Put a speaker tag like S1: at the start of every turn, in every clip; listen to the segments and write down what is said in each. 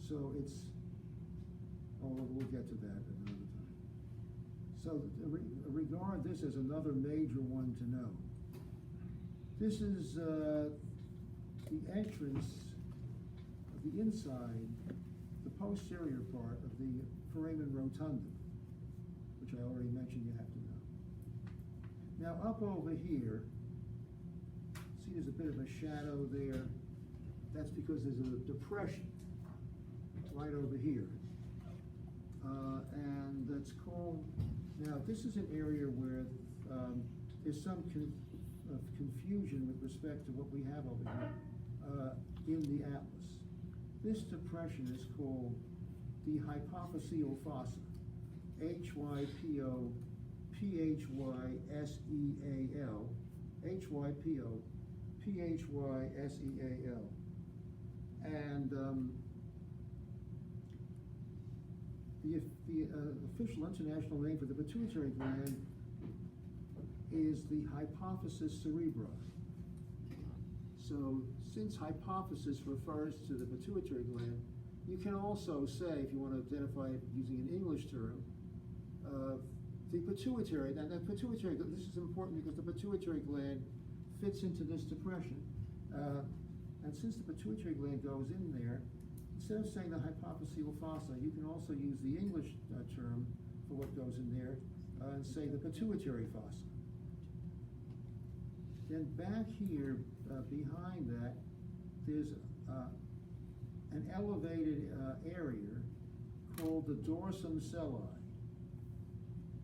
S1: So it's, oh, we'll get to that another time. So regard this as another major one to know. This is the entrance of the inside, the posterior part of the foramen rotundum, which I already mentioned you have to know. Now up over here, see there's a bit of a shadow there. That's because there's a depression right over here. And that's called, now this is an area where there's some confusion with respect to what we have over here in the atlas. This depression is called the hypophyseal fossa, Hypophyseal, Hypophyseal. And the official international name for the pituitary gland is the hypophysis cerebri. So since hypophysis refers to the pituitary gland, you can also say, if you want to identify it using an English term, the pituitary, now the pituitary, this is important because the pituitary gland fits into this depression. And since the pituitary gland goes in there, instead of saying the hypophyseal fossa, you can also use the English term for what goes in there and say the pituitary fossa. Then back here, behind that, there's an elevated area called the dorsum celli.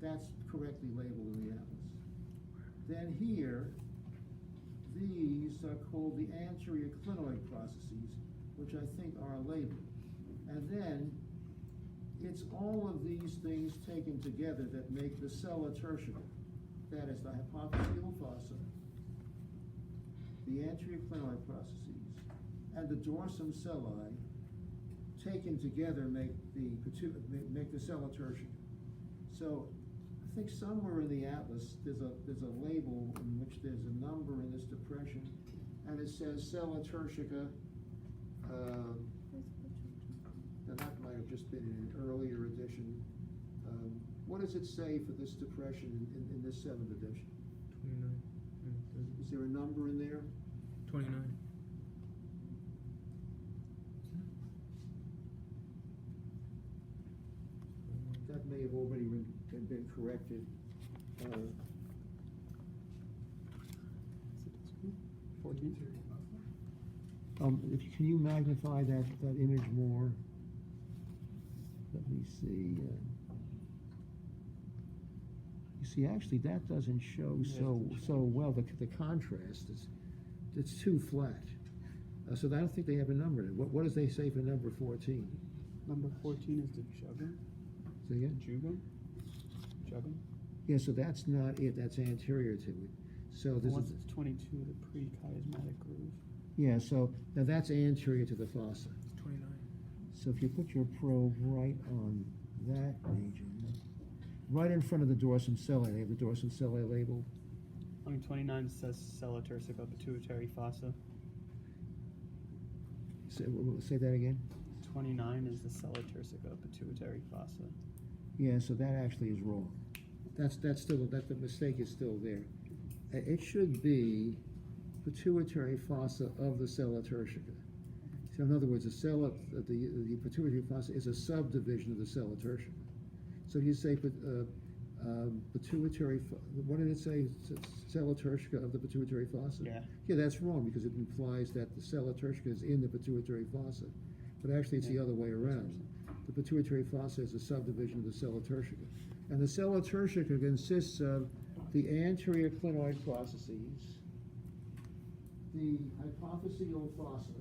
S1: That's correctly labeled in the atlas. Then here, these are called the anterior clinoid processes, which I think are labeled. And then it's all of these things taken together that make the sella tertiaca. That is the hypophyseal fossa, the anterior clinoid processes, and the dorsum celli taken together make the sella tertiaca. So I think somewhere in the atlas there's a label in which there's a number in this depression, and it says sella tertiaca. Now that might have just been in an earlier edition. What does it say for this depression in this 7th edition?
S2: 29.
S1: Is there a number in there?
S2: 29.
S1: That may have already been corrected.
S2: 14.
S1: Can you magnify that image more? Let me see. You see, actually, that doesn't show so well. The contrast it's too flat. So I don't think they have a number in it. What does they say for number 14?
S2: Number 14 is the jugum.
S1: Say again?
S2: Jugum.
S1: Yeah, so that's not it. That's anterior to it. So this
S2: Once
S1: is
S2: it's 22, the pre-chiasmatic groove.
S1: yeah. So now that's anterior to the fossa.
S2: It's 29.
S1: So if you put your probe right on that region, right in front of the dorsum celli, they have the dorsum celli labeled.
S2: I mean, 29 says sella tersica pituitary fossa.
S1: Say that again.
S2: 29 is the sella tersica pituitary fossa.
S1: Yeah, so that actually is wrong. That's still the mistake is still there. It should be pituitary fossa of the sella tertiaca. So in other words, the pituitary fossa is a subdivision of the sella tertiaca. So you say pituitary. What did it say? Sella tertiaca of the pituitary fossa.
S2: Yeah.
S1: Yeah, that's wrong because it implies that the sella tertiaca is in the pituitary fossa, but actually it's the other way around. The pituitary fossa is a subdivision of the sella tertiaca, and the sella tertiaca consists of the anterior clinoid processes, the hypophyseal fossa,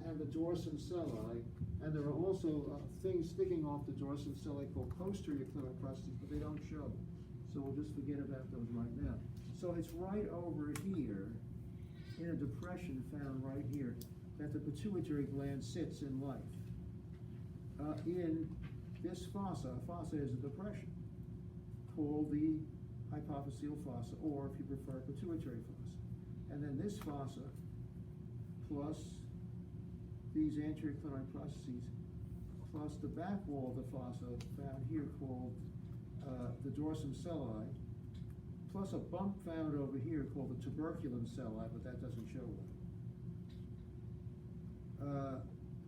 S1: and the dorsum celli, and there are also things sticking off the dorsum celli called posterior clinoid processes, but they don't show. So we'll just forget about those right now. So it's right over here, in a depression found right here, that the pituitary gland sits in life. In this fossa is a depression called the hypophyseal fossa, or if you prefer, pituitary fossa. And then this fossa plus these anterior clinoid processes, plus the back wall of the fossa found here called the dorsum celli, plus a bump found over here called the tuberculum celli, but that doesn't show one,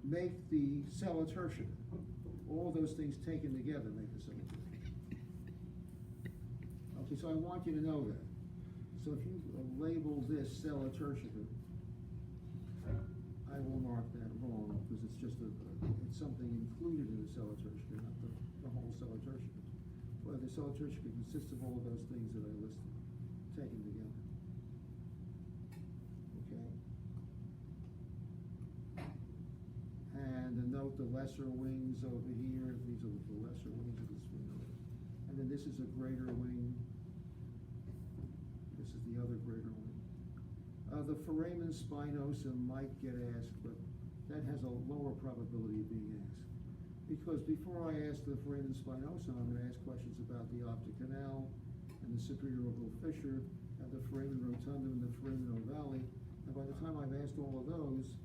S1: make the sella tertia. All those things taken together make the sella tertia. Okay, so I want you to know that. So if you label this sella tertia, I will mark that wrong because it's just it's something included in the sella tertia, not the whole sella tertia. Well, the sella tertia consists of all of those things that I listed, taken together. Okay. And note the lesser wings over here. These are the lesser wings of the sphenoid. And then this is a greater wing. This is the other greater wing. The foramen spinosum might get asked, but that has a lower probability of being asked. Because before I ask the foramen spinosum, I'm going to ask questions about the optic canal and the superior orbital fissure, and the foramen rotundum and the foramen ovale. And by the time I've asked all of those,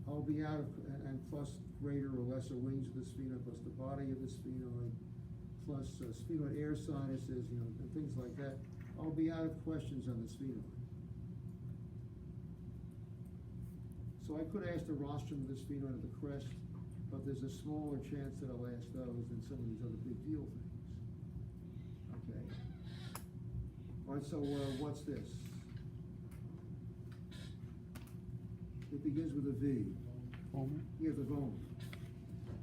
S1: I'll be out of, and plus greater or lesser wings of the sphenoid, plus the body of the sphenoid, plus sphenoid air sinuses, and things like that. I'll be out of questions on the sphenoid. So I could ask the rostrum of the sphenoid of the crest, but there's a smaller chance that I'll ask those than some of these other big deal things. Okay. All right, so what's this? It begins with a V.
S2: Vomer.
S1: Yeah, the vomer.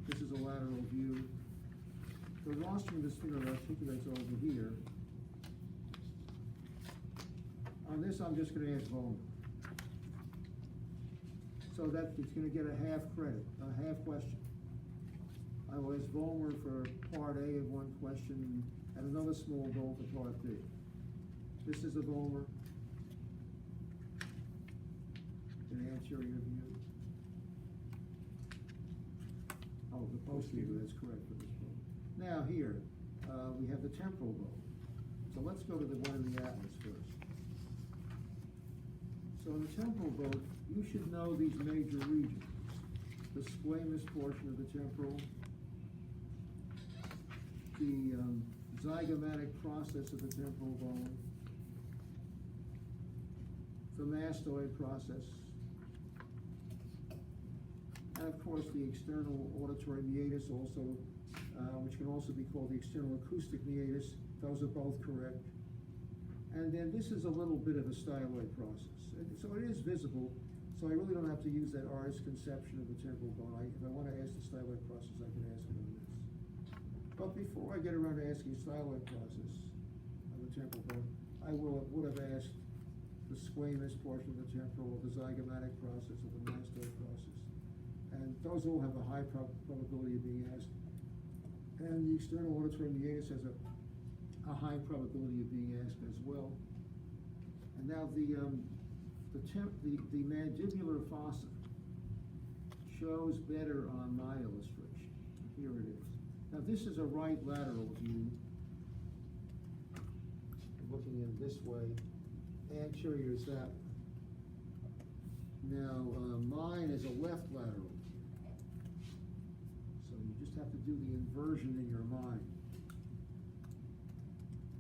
S1: This is a lateral view. The rostrum of the sphenoid articulates over here. On this, I'm just going to ask vomer. So that it's going to get a half credit, a half question. I will ask vomer for part A of one question and another small goal for part B. This is a vomer, an anterior view. Oh, the posterior, that's correct for this bone. Now here, we have the temporal bone. So let's go to the one in the atlas first. So in the temporal bone, you should know these major regions. The squamous portion of the temporal, the zygomatic process of the temporal bone, the mastoid process, and of course the external auditory meatus also, which can also be called the external acoustic meatus. Those are both correct. And then this is a little bit of a styloid process. So it is visible, so I really don't have to use that artist's conception of the temporal bone. If I want to ask the styloid process, I can ask it on this. But before I get around to asking styloid process of the temporal bone, I would have asked the squamous portion of the temporal, or the zygomatic process, or the mastoid process. And those all have a high probability of being asked. And the external auditory meatus has a high probability of being asked as well. And now the mandibular fossa shows better on my illustration. Here it is. Now this is a right lateral view. Looking in this way. Anterior is that one. Now mine is a left lateral view. So you just have to do the inversion in your mind.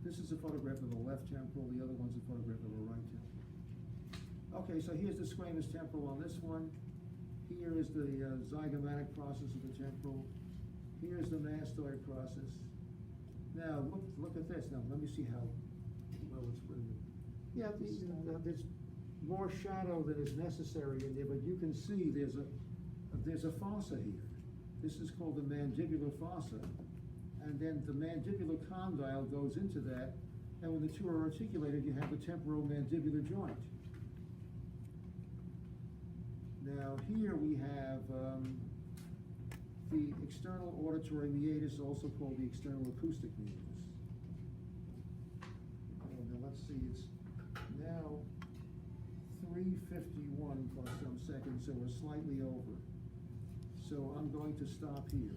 S1: This is a photograph of the left temporal, the other one's a photograph of the right temporal. Okay, so here's the squamous temporal on this one. Here is the zygomatic process of the temporal. Here's the mastoid process. Now, look at this. Now, let me see how well it's written. Yeah, there's more shadow than is necessary in there, but you can see there's a fossa here. This is called the mandibular fossa. And then the mandibular condyle goes into that, and when the two are articulated, you have the temporal mandibular joint. Now here we have the external auditory meatus, also called the external acoustic meatus. And now let's see, it's now 3:51 plus some seconds, so we're slightly over. So I'm going to stop here.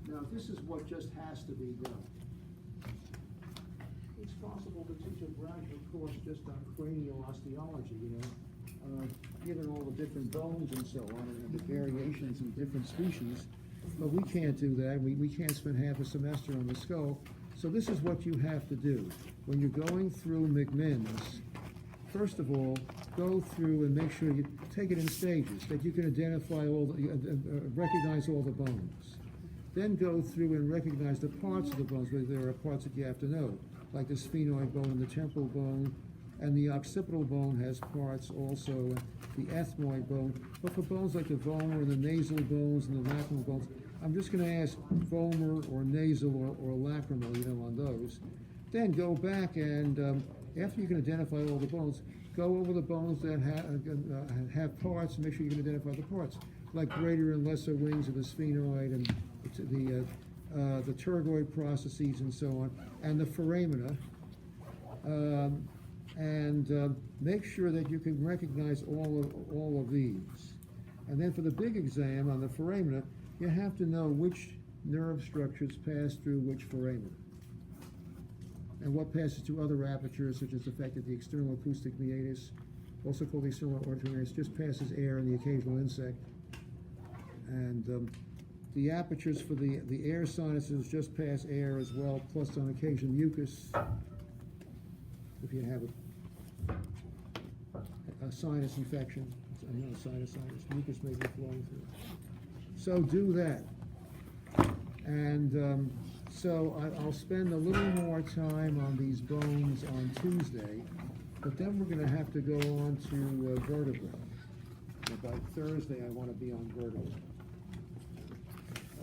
S1: Now, this is what just has to be done. It's possible to teach a graduate course just on cranial osteology, given all the different bones and so on, and the variations in different species, but we can't do that. We can't spend half a semester on the skull. So this is what you have to do. When you're going through McMinn's, first of all, go through and make sure you take it in stages, that you can identify all the, recognize all the bones. Then go through and recognize the parts of the bones, whether there are parts that you have to know, like the sphenoid bone and the temporal bone, and the occipital bone has parts also, the ethmoid bone. But for bones like the vomer and the nasal bones and the lacrimal bones, I'm just going to ask vomer or nasal or lacrimal, on those. Then go back and, after you can identify all the bones, go over the bones that have parts and make sure you can identify the parts, like greater and lesser wings of the sphenoid and the pterygoid processes and so on, and the foramina. Make sure that you can recognize all of these. And then for the big exam on the foramina, you have to know which nerve structures pass through which foramina, and what passes through other apertures, such as the fact that the external acoustic meatus, also called the external auditory meatus, just passes air and the occasional insect. And the apertures for the air sinuses just pass air as well, plus on occasion mucus, if you have a sinus infection. Not a sinus, mucus may be flowing through. So do that. And so I'll spend a little more time on these bones on Tuesday, but then we're going to have to go on to vertebrae. And by Thursday, I want to be on vertebrae.